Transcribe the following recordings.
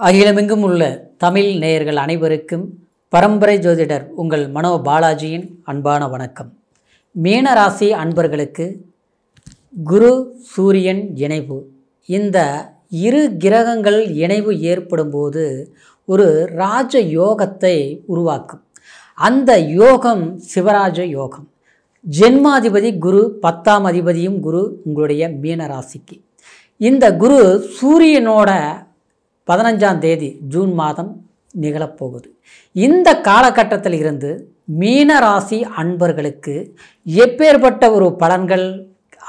அகிலமெங்கும் உள்ள தமிழ் நேயர்கள் அனைவருக்கும் பரம்பரை ஜோதிடர் உங்கள் மனோ பாலாஜியின் அன்பான வணக்கம். மீனராசி அன்பர்களுக்கு குரு சூரியன் இணைவு, இந்த இரு கிரகங்கள் இணைவு ஏற்படும் போது ஒரு ராஜ யோகத்தை உருவாக்கும். அந்த யோகம் சிவராஜ யோகம். ஜென்மாதிபதி குரு, 10ஆம் அதிபதியும் குரு உங்களுடைய மீனராசிக்கு. இந்த குரு சூரியனோட 15ஆம் தேதி ஜூன் மாதம் நிகழப்போகுது. இந்த காலகட்டத்தில் இருந்து மீனராசி அன்பர்களுக்கு எப்பேற்பட்ட ஒரு பலன்கள்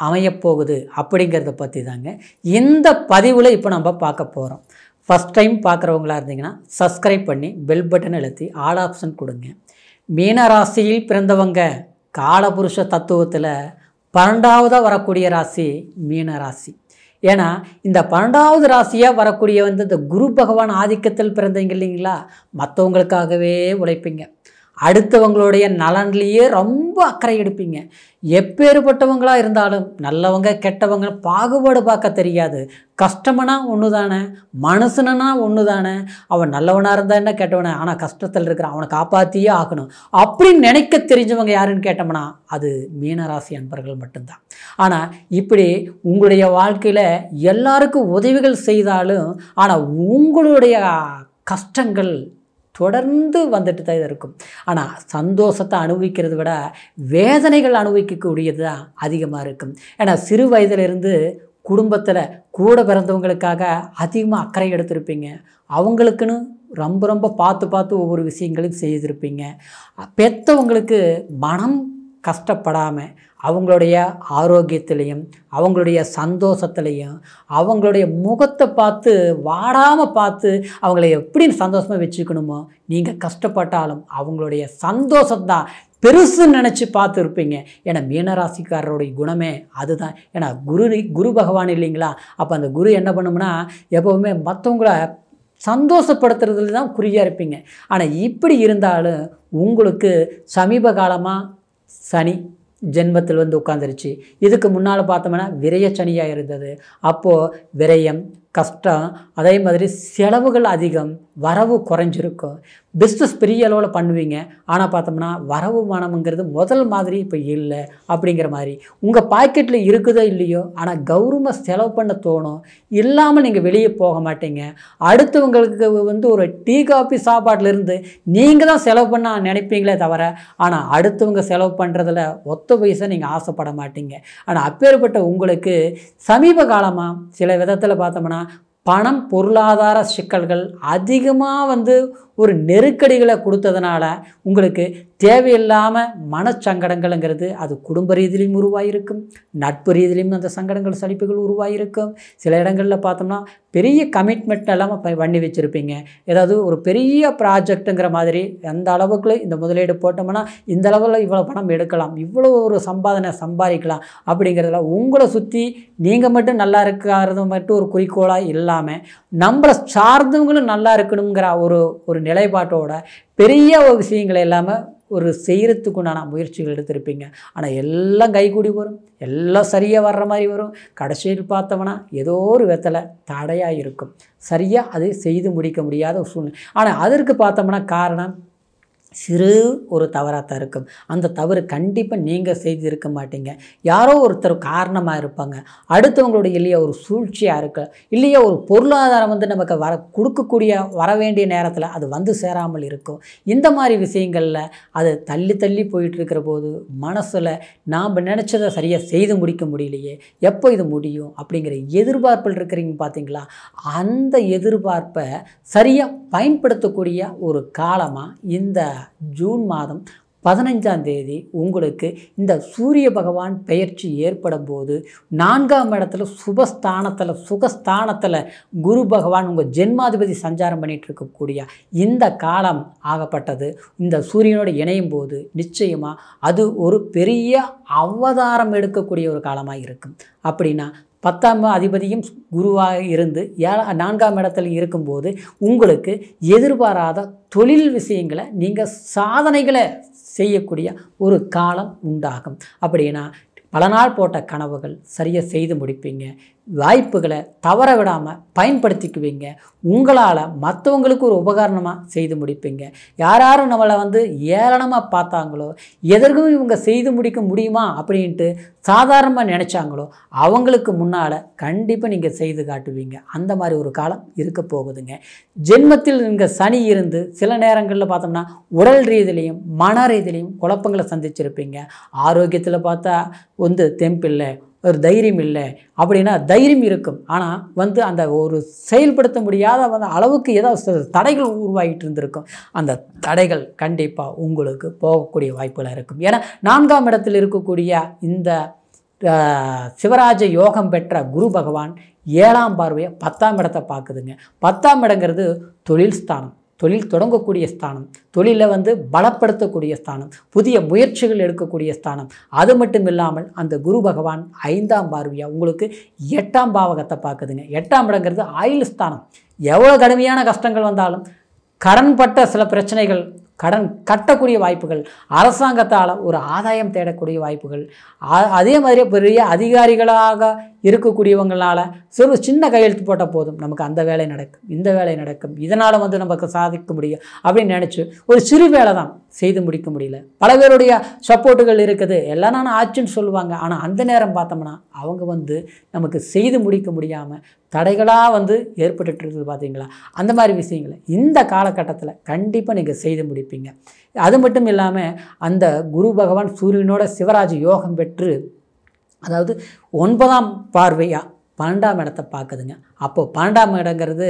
அமையப்போகுது அப்படிங்கிறத பற்றி தாங்க இந்த பதிவில் இப்போ நம்ம பார்க்க போகிறோம். ஃபஸ்ட் டைம் பார்க்குறவங்களா இருந்தீங்கன்னா சப்ஸ்கிரைப் பண்ணி பெல் பட்டன் அழுத்தி ஆல் ஆப்ஷன் கொடுங்க. மீனராசியில் பிறந்தவங்க காலபுருஷ தத்துவத்தில் 12ஆவதாக வரக்கூடிய ராசி மீனராசி. ஏன்னா இந்த 12ஆவது ராசியாக வரக்கூடிய இந்த குரு பகவான் ஆதிக்கத்தில் பிறந்தீங்க இல்லைங்களா, மற்றவங்களுக்காகவே உழைப்பீங்க, அடுத்தவங்களுடைய நலன்லேயே ரொம்ப அக்கறை எடுப்பீங்க. எப்பேற்பட்டவங்களாக இருந்தாலும் நல்லவங்க கெட்டவங்க பாகுபாடு பார்க்க தெரியாது. கஷ்டம்னா ஒன்று தானே, மனுஷனா ஒன்று தானே, அவன் நல்லவனாக இருந்தால் என்ன கெட்டவனே, ஆனால் கஷ்டத்தில் இருக்கிறான், அவனை காப்பாற்றியே ஆகணும் அப்படின்னு நினைக்க தெரிஞ்சவங்க யாருன்னு கேட்டோம்னா அது மீனராசி அன்பர்கள் மட்டும்தான். ஆனால் இப்படி உங்களுடைய வாழ்க்கையில் எல்லாருக்கும் உதவிகள் செய்தாலும் ஆனால் உங்களுடைய கஷ்டங்கள் தொடர்ந்து வந்துட்டு தான் இருக்கும். ஆனால் சந்தோஷத்தை அனுபவிக்கிறத விட வேதனைகள் அனுபவிக்கக்கூடியது தான் அதிகமாக இருக்கும். ஏன்னா சிறு வயதிலிருந்து குடும்பத்தில் கூட பிறந்தவங்களுக்காக அதிகமாக அக்கறை எடுத்திருப்பீங்க. அவங்களுக்குன்னு ரொம்ப ரொம்ப பார்த்து ஒவ்வொரு விஷயங்களையும் செய்திருப்பீங்க. பெற்றவங்களுக்கு மனம் கஷ்டப்படாமல் அவங்களுடைய ஆரோக்கியத்திலையும் அவங்களுடைய சந்தோஷத்துலையும் அவங்களுடைய முகத்தை பார்த்து வாடாமல் பார்த்து அவங்கள எப்படி சந்தோஷமாக வச்சுக்கணுமோ, நீங்கள் கஷ்டப்பட்டாலும் அவங்களுடைய சந்தோஷத்தான் பெருசுன்னு நினச்சி பார்த்துருப்பீங்க. ஏன்னா மீனராசிக்காரருடைய குணமே அதுதான். ஏன்னா குரு பகவான் இல்லைங்களா, அப்போ அந்த குரு என்ன பண்ணும்னா எப்போவுமே மற்றவங்கள சந்தோஷப்படுத்துறதுல தான் குறியாக இருப்பீங்க. ஆனால் இப்படி இருந்தாலும் உங்களுக்கு சமீப காலமாக சனி ஜென்மத்தில் வந்து உட்காந்துருச்சு. இதுக்கு முன்னால் பார்த்தோம்னா விரய சனியாக இருந்தது. அப்போது விரயம், கஷ்டம், அதே மாதிரி செலவுகள் அதிகம், வரவு குறைஞ்சிருக்கும். பிஸ்னஸ் பெரிய அளவில் பண்ணுவீங்க, ஆனால் பார்த்தோம்னா வரவு மனம்ங்கிறது முதல் மாதிரி இப்போ இல்லை அப்படிங்கிற மாதிரி. உங்கள் பாக்கெட்டில் இருக்குதோ இல்லையோ ஆனால் கௌரவமாக செலவு பண்ண தோணும். இல்லாமல் நீங்கள் வெளியே போக மாட்டீங்க. அடுத்தவங்களுக்கு ஒரு டீ காஃபி சாப்பாட்டிலிருந்து நீங்கள் தான் செலவு பண்ண நினைப்பீங்களே தவிர ஆனால் அடுத்தவங்க செலவு பண்ணுறதில் ஒத்த பைசா நீங்கள் ஆசைப்பட மாட்டீங்க. ஆனால் அப்பேற்பட்ட உங்களுக்கு சமீப காலமாக சில விதத்தில் பார்த்தோம்னா பணம் பொருளாதார சிக்கல்கள் அதிகமாக ஒரு நெருக்கடிகளை கொடுத்ததுனால உங்களுக்கு தேவையில்லாமல் மனச்சங்கடங்கள்ங்கிறது அது குடும்ப ரீதியிலையும் உருவாகிருக்கும், நட்பு ரீதியிலையும் அந்த சங்கடங்கள் சலிப்புகள் உருவாகிருக்கும். சில இடங்களில் பார்த்தோம்னா பெரிய கமிட்மெண்ட் எல்லாம் பண்ணி வச்சுருப்பீங்க. ஏதாவது ஒரு பெரிய ப்ராஜெக்ட்டுங்கிற மாதிரி எந்த அளவுக்கு இந்த முதலீடு போட்டோம்னா இந்த அளவில் இவ்வளோ பணம் எடுக்கலாம், இவ்வளோ ஒரு சம்பாதிக்கலாம் அப்படிங்கிறதுல உங்களை சுற்றி நீங்கள் மட்டும் நல்லா இருக்கிறது மட்டும் ஒரு குறிக்கோளாக இல்லாமல் நம்மளை சார்ந்தவங்களும் நல்லா இருக்கணுங்கிற ஒரு நிலைப்பாட்டோட பெரிய ஒரு விஷயங்களை இல்லாமல் ஒரு செய்கிறதுக்குண்டான முயற்சிகள் எடுத்திருப்பீங்க. ஆனால் எல்லாம் கைகூடி வரும், எல்லாம் சரியாக வர்ற மாதிரி வரும். கடைசியில் பார்த்தோம்னா ஏதோ ஒரு விதத்தில் தடையாக இருக்கும், சரியாக அது செய்து முடிக்க முடியாத ஒரு சூழ்நிலை. ஆனால் அதற்கு பார்த்தோம்னா காரணம் சிறு ஒரு தவறாக தான் இருக்கும். அந்த தவறு கண்டிப்பாக நீங்கள் செய்திருக்க மாட்டீங்க, யாரோ ஒருத்தர் காரணமாக இருப்பாங்க. அடுத்தவங்களுடைய இல்லையா ஒரு சூழ்ச்சியாக இருக்கு, இல்லையா ஒரு பொருளாதாரம் நமக்கு வர வேண்டிய நேரத்தில் அது சேராமல் இருக்கும். இந்த மாதிரி விஷயங்களில் அது தள்ளி போயிட்டுருக்கிற போது மனசில் நாம் நினச்சதை சரியாக செய்து முடிக்க முடியலையே, எப்போ இது முடியும் அப்படிங்கிற எதிர்பார்ப்பில் இருக்கிறீங்க பார்த்தீங்களா. அந்த எதிர்பார்ப்பை சரியாக பயன்படுத்தக்கூடிய ஒரு காலமாக இந்த ஜூன் மாதம் 15ஆம் தேதி உங்களுக்கு இந்த சூரிய பகவான் பெயர்ச்சி ஏற்படும் போது 4ஆம் இடத்துல சுகஸ்தானத்தில் குரு பகவான் உங்கள் ஜென்மாதிபதி சஞ்சாரம் பண்ணிகிட்டு இருக்கக்கூடிய இந்த காலம் ஆகப்பட்டது. இந்த சூரியனோடு இணையும் போது நிச்சயமாக அது ஒரு பெரிய அவதாரம் எடுக்கக்கூடிய ஒரு காலமாக இருக்கும். அப்படின்னா 10ஆம் அதிபதியும் குருவாக இருந்து 4ஆம் இடத்துல இருக்கும்போது உங்களுக்கு எதிர்பாராத தொழில் விஷயங்களை நீங்கள் சாதனைகளை செய்யக்கூடிய ஒரு காலம் உண்டாகும். அப்படின்னா பல நாள் போட்ட கனவுகள் சரியாக செய்து முடிப்பீங்க. வாய்ப்புகளை தவற விடாமல் பயன்படுத்திக்குவீங்க. உங்களால் மற்றவங்களுக்கு ஒரு உபகாரணமாக செய்து முடிப்பீங்க. யாரும் நம்மளை ஏளனமாக பார்த்தாங்களோ, எதற்கும் இவங்க செய்து முடிக்க முடியுமா அப்படின்ட்டு சாதாரணமாக நினச்சாங்களோ அவங்களுக்கு முன்னால் கண்டிப்பாக நீங்கள் செய்து காட்டுவீங்க. அந்த மாதிரி ஒரு காலம் இருக்க போகுதுங்க. ஜென்மத்தில் இங்கே சனி இருந்து சில நேரங்களில் பார்த்தோம்னா உடல் ரீதியிலையும் மன ரீதியிலையும் குழப்பங்களை சந்திச்சிருப்பீங்க. ஆரோக்கியத்தில் பார்த்தா தெம்பில்லை, ஒரு தைரியம் இல்லை அப்படின்னா தைரியம் இருக்கும். ஆனால் அந்த ஒரு செயல்படுத்த முடியாத அளவுக்கு ஏதாவது தடைகள் உருவாகிட்டு இருந்திருக்கும். அந்த தடைகள் கண்டிப்பாக உங்களுக்கு போகக்கூடிய வாய்ப்புகள் இருக்கும். ஏன்னா 4ஆம் இடத்தில் இருக்கக்கூடிய இந்த சிவராஜ யோகம் பெற்ற குரு பகவான் 7ஆம் பார்வையை 10ஆம் இடத்தை பார்க்குதுங்க. 10ஆம் இடங்கிறது தொழில் ஸ்தானம், தொழில் தொடங்கக்கூடிய ஸ்தானம், தொழிலை பலப்படுத்தக்கூடிய ஸ்தானம், புதிய முயற்சிகள் எடுக்கக்கூடிய ஸ்தானம். அது மட்டும் இல்லாமல் அந்த குரு பகவான் 5ஆம் பார்வையாக உங்களுக்கு 8ஆம் பாவகத்தை பார்க்குதுங்க. 8ஆம் இடங்கிறது ஆயுள் ஸ்தானம். எவ்வளோ கடுமையான கஷ்டங்கள் வந்தாலும், கடன் பட்ட சில பிரச்சனைகள், கடன் கட்டக்கூடிய வாய்ப்புகள், அரசாங்கத்தால் ஒரு ஆதாயம் தேடக்கூடிய வாய்ப்புகள், அதே மாதிரி பெரிய அதிகாரிகளாக இருக்கக்கூடியவங்களால ஒரு சின்ன கையெழுத்து போட்டால் போதும் நமக்கு அந்த வேலை நடக்கும், இந்த வேலை நடக்கும், இதனால் நமக்கு சாதிக்க முடியும் அப்படின்னு நினச்சி ஒரு சிறு வேலை தான் செய்து முடிக்க முடியல. பல பேருடைய சப்போர்ட்டுகள் இருக்குது, எல்லாம் நான் ஆச்சுன்னு சொல்லுவாங்க. ஆனால் அந்த நேரம் பார்த்தோம்னா அவங்க நமக்கு செய்து முடிக்க முடியாமல் தடைகளாக ஏற்பட்டுட்டு இருக்குது. பார்த்தீங்களா? அந்த மாதிரி விஷயங்களை இந்த காலகட்டத்தில் கண்டிப்பாக நீங்கள் செய்து முடிப்பீங்க. அது மட்டும் இல்லாமல் அந்த குரு பகவான் சூரியனோட சிவராஜ் யோகம் பெற்று, அதாவது 9ஆம் பார்வையாக 12ஆம் இடத்தை பார்க்குதுங்க. அப்போது 12ஆம் இடங்கிறது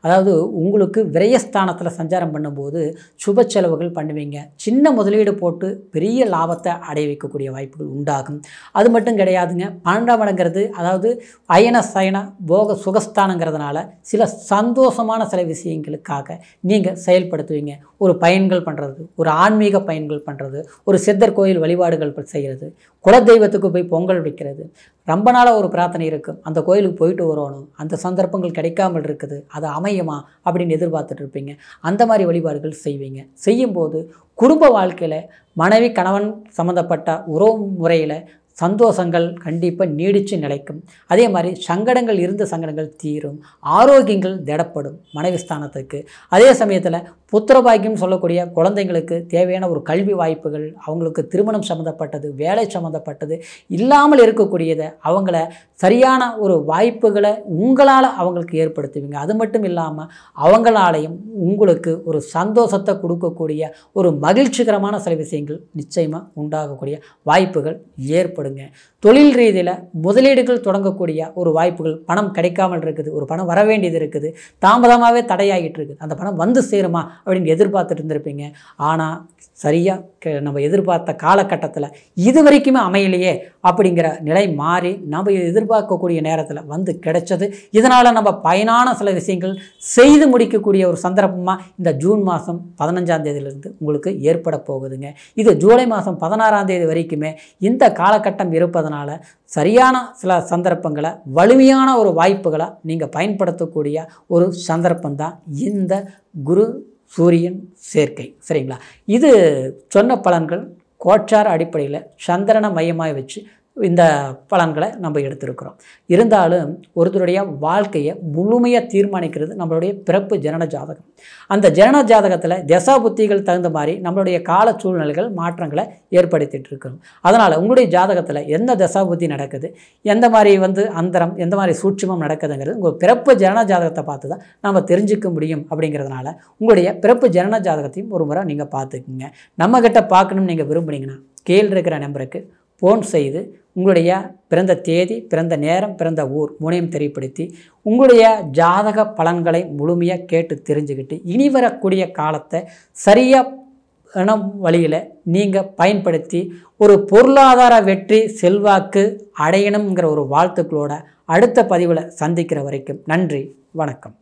அதாவது உங்களுக்கு விரயஸ்தானத்தில் சஞ்சாரம் பண்ணும்போது சுப செலவுகள் பண்ணுவீங்க. சின்ன முதலீடு போட்டு பெரிய லாபத்தை அடைய வைக்கக்கூடிய வாய்ப்புகள் உண்டாகும். அது மட்டும் கிடையாதுங்க. 12ஆம் இடங்கிறது அதாவது அயன சயன போக சுகஸ்தானங்கிறதுனால சில சந்தோஷமான சில விஷயங்களுக்காக நீங்கள் செயல்படுத்துவீங்க. ஒரு பயன்கள் பண்ணுறது, ஒரு ஆன்மீக பயன்கள் பண்ணுறது, ஒரு சித்தர் கோயில் வழிபாடுகள் செய்கிறது, குலதெய்வத்துக்கு போய் பொங்கல் வைக்கிறது. ரொம்ப நாளாக ஒரு பிரார்த்தனை இருக்கும், அந்த கோயிலுக்கு போயிட்டு வரணும், அந்த சந்தர்ப்பங்கள் கிடைக்காமல் இருக்குது, அது அமையுமா அப்படின்னு எதிர்பார்த்துட்டு இருப்பீங்க. அந்த மாதிரி வழிபாடுகள் செய்வீங்க. செய்யும்போது குடும்ப வாழ்க்கையில் மனைவி கணவன் சம்மந்தப்பட்ட உறவு முறையில் சந்தோஷங்கள் கண்டிப்பாக நீடித்து நிலைக்கும். அதே மாதிரி சங்கடங்கள் இருந்த சங்கடங்கள் தீரும், ஆரோக்கியங்கள் திடப்படும் மனைவி ஸ்தானத்துக்கு. அதே சமயத்தில் புத்திரபாக்கியம் சொல்லக்கூடிய குழந்தைங்களுக்கு தேவையான ஒரு கல்வி வாய்ப்புகள், அவங்களுக்கு திருமணம் சம்மந்தப்பட்டது, வேலை சம்மந்தப்பட்டது இல்லாமல் இருக்கக்கூடியதை அவங்கள சரியான ஒரு வாய்ப்புகளை உங்களால் அவங்களுக்கு ஏற்படுத்துவீங்க. அது மட்டும் இல்லாமல் அவங்களாலையும் உங்களுக்கு ஒரு சந்தோஷத்தை கொடுக்கக்கூடிய ஒரு மகிழ்ச்சிகரமான சில விஷயங்கள் நிச்சயமாக உண்டாகக்கூடிய வாய்ப்புகள் ஏற்படுங்க. தொழில் ரீதியில் முதலீடுகள் தொடங்கக்கூடிய ஒரு வாய்ப்புகள், பணம் கிடைக்காமல் இருக்குது, ஒரு பணம் வர வேண்டியது இருக்குது, தாமதமாகவே தடையாகிட்டு இருக்குது, அந்த பணம் சேருமா அப்படின்னு எதிர்பார்த்துட்டு இருந்திருப்பீங்க. ஆனால் சரியாக நம்ம எதிர்பார்த்த காலகட்டத்தில் இது வரைக்குமே அமையலையே அப்படிங்கிற நிலை மாறி நம்ம எதிர்பார்க்கக்கூடிய நேரத்தில் கிடைச்சது. இதனால் நம்ம பயனான சில விஷயங்கள் செய்து முடிக்கக்கூடிய ஒரு சந்தர்ப்பமாக இந்த ஜூன் மாதம் 15ஆம் தேதியிலிருந்து உங்களுக்கு ஏற்பட போகுதுங்க. இது ஜூலை மாதம் 16ஆம் தேதி வரைக்குமே இந்த காலகட்டம் இருப்பதனால சரியான சில சந்தர்ப்பங்களை, வலிமையான ஒரு வாய்ப்புகளை நீங்கள் பயன்படுத்தக்கூடிய ஒரு சந்தர்ப்பம்தான் இந்த குரு சூரியன் சேர்க்கை. சரிங்களா? இது சொன்ன பலன்கள் கோச்சார அடிப்படையில் சந்திரனை மையமாக வச்சு இந்த பலன்களை நம்ம எடுத்திருக்கிறோம். இருந்தாலும் ஒருத்தருடைய வாழ்க்கையை முழுமையாக தீர்மானிக்கிறது நம்மளுடைய பிறப்பு ஜனன ஜாதகம். அந்த ஜனன ஜாதகத்தில் தசா புத்திகள் தகுந்த மாதிரி நம்மளுடைய கால சூழ்நிலைகள் மாற்றங்களை ஏற்படுத்திட்டு இருக்கிறோம். அதனால் உங்களுடைய ஜாதகத்தில் எந்த தசா புத்தி நடக்குது, எந்த மாதிரி அந்தரம், எந்த மாதிரி சூட்சுமம் நடக்குதுங்கிறது உங்கள் பிறப்பு ஜனன ஜாதகத்தை பார்த்து தான் நம்ம தெரிஞ்சுக்க முடியும். அப்படிங்கிறதுனால உங்களுடைய பிறப்பு ஜனன ஜாதகத்தையும் ஒரு முறை நீங்கள் பார்த்துக்குங்க. நம்மக்கிட்ட பார்க்கணும்னு நீங்கள் விரும்புனீங்கன்னா கீழே இருக்கிற நம்பருக்கு ஃபோன் செய்து உங்களுடைய பிறந்த தேதி, பிறந்த நேரம், பிறந்த ஊர் மூணையும் தெரியப்படுத்தி உங்களுடைய ஜாதக பலன்களை முழுமையாக கேட்டு தெரிஞ்சுக்கிட்டு இனி வரக்கூடிய காலத்தை சரியான வழியில் நீங்கள் பயன்படுத்தி ஒரு பொருளாதார வெற்றி செல்வாக்கு அடையணுங்கிற ஒரு வாழ்த்துக்களோட அடுத்த பதிவில் சந்திக்கிற வரைக்கும் நன்றி, வணக்கம்.